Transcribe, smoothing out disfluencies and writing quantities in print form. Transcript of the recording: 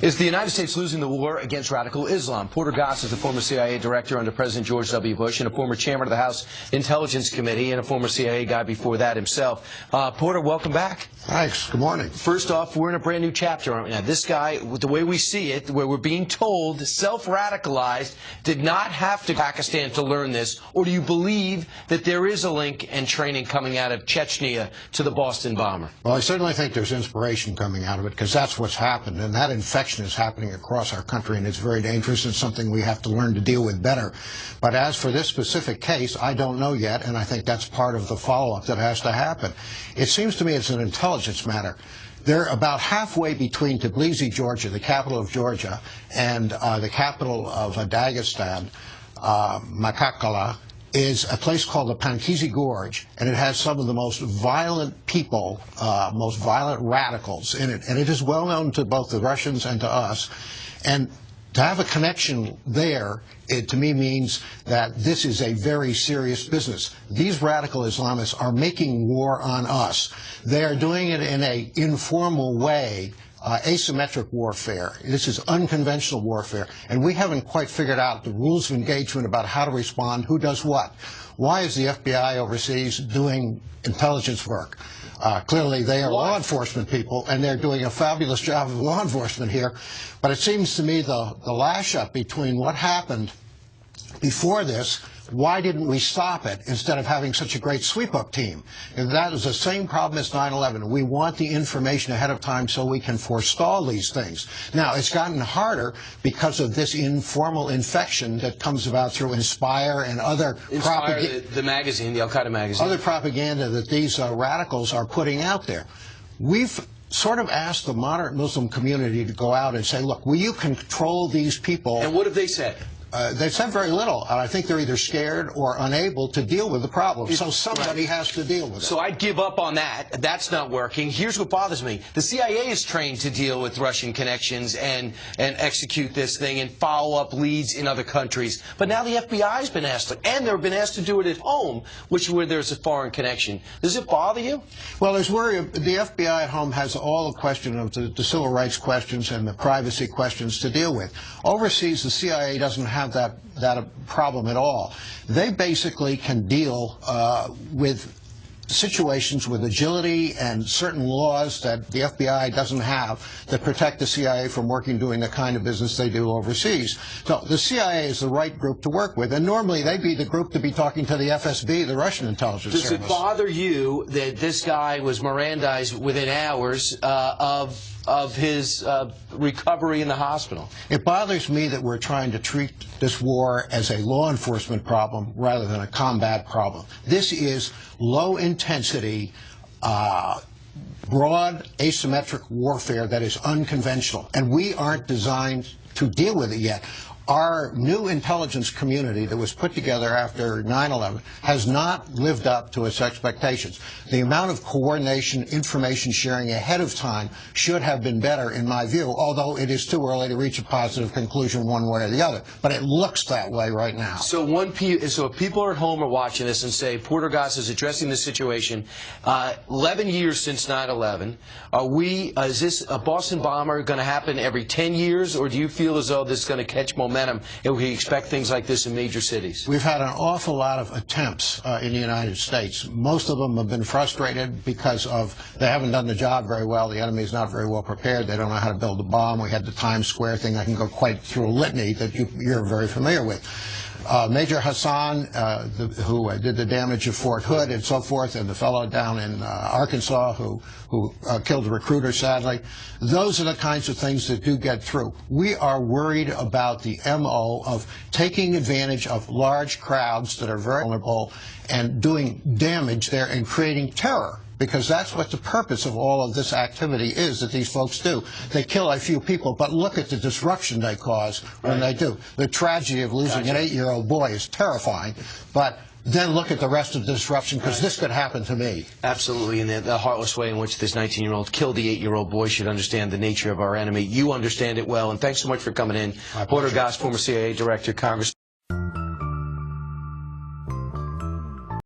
Is the United States losing the war against radical Islam? Porter Goss is a former CIA director under President George W. Bush and a former chairman of the House Intelligence Committee and a former CIA guy before that himself. Porter, welcome back. Thanks. Good morning. First off, we're in a brand new chapter, aren't we now? This guy, the way we see it, where we're being told self-radicalized, did not have to Pakistan to learn this, or do you believe that there is a link and training coming out of Chechnya to the Boston bomber? Well, I certainly think there's inspiration coming out of it, because that's what's happened, and that infection is happening across our country, and it's very dangerous and something we have to learn to deal with better. But as for this specific case, I don't know yet, and I think that's part of the follow-up that has to happen. It seems to me it's an intelligence matter. They're about halfway between Tbilisi, Georgia, the capital of Georgia, and the capital of Dagestan, Makakala, is a place called the Pankizi Gorge, and it has some of the most violent people, most violent radicals in it. And it is well known to both the Russians and to us. And to have a connection there, it to me means that this is a very serious business. These radical Islamists are making war on us. They are doing it in an informal way. Asymmetric warfare. This is unconventional warfare, and we haven't quite figured out the rules of engagement about how to respond, who does what. Why is the FBI overseas doing intelligence work? Clearly they are law enforcement people, and they're doing a fabulous job of law enforcement here, but it seems to me the lash-up between what happened before this, why didn't we stop it instead of having such a great sweep-up team? And that is the same problem as 9/11. We want the information ahead of time so we can forestall these things. Now, it's gotten harder because of this informal infection that comes about through Inspire and other propaganda. The magazine, the Al-Qaeda magazine. Other propaganda that these radicals are putting out there. We've sort of asked the moderate Muslim community to go out and say, look, will you control these people? And what have they said? They've said very little. I think they're either scared or unable to deal with the problem. So somebody has to deal with it. So I'd give up on that. That's not working. Here's what bothers me. The CIA is trained to deal with Russian connections and execute this thing and follow up leads in other countries. But now the FBI's been asked to, and they've been asked to do it at home, where there's a foreign connection. Does it bother you? Well, there's worry. The FBI at home has all the question of the civil rights questions and the privacy questions to deal with. Overseas, the CIA doesn't have that problem at all. They basically can deal with situations with agility and certain laws that the FBI doesn't have that protect the CIA from doing the kind of business they do overseas. So the CIA is the right group to work with, and normally they'd be the group to be talking to the FSB, the Russian intelligence service. Does it bother you that this guy was Mirandized within hours of his recovery in the hospital? It bothers me that we're trying to treat this war as a law enforcement problem rather than a combat problem. This is low-intensity, broad, asymmetric warfare that is unconventional, and we aren't designed to deal with it yet. Our new intelligence community that was put together after 9/11 has not lived up to its expectations. The amount of coordination, information sharing ahead of time should have been better, in my view, although it is too early to reach a positive conclusion one way or the other. But it looks that way right now. So if people are at home or watching this and say, Porter Goss is addressing this situation, 11 years since 9/11, is this a Boston bomber going to happen every 10 years, or do you feel as though this is going to catch momentum and we expect things like this in major cities? We've had an awful lot of attempts in the United States. Most of them have been frustrated because they haven't done the job very well. The enemy is not very well prepared. They don't know how to build a bomb. We had the Times Square thing. I can go quite through a litany that you're very familiar with. Major Hassan, who did the damage of Fort Hood and so forth, and the fellow down in Arkansas who killed a recruiter, sadly. Those are the kinds of things that do get through. We are worried about the MO of taking advantage of large crowds that are very vulnerable and doing damage there and creating terror. Because that's what the purpose of all of this activity is that these folks do. They kill a few people, but look at the disruption they cause when they do. The tragedy of losing an 8-year-old boy is terrifying, but then look at the rest of the disruption, because this could happen to me. Absolutely, and the heartless way in which this 19-year-old killed the 8-year-old boy should understand the nature of our enemy. You understand it well, and thanks so much for coming in. Porter Goss, former CIA director, Congressman.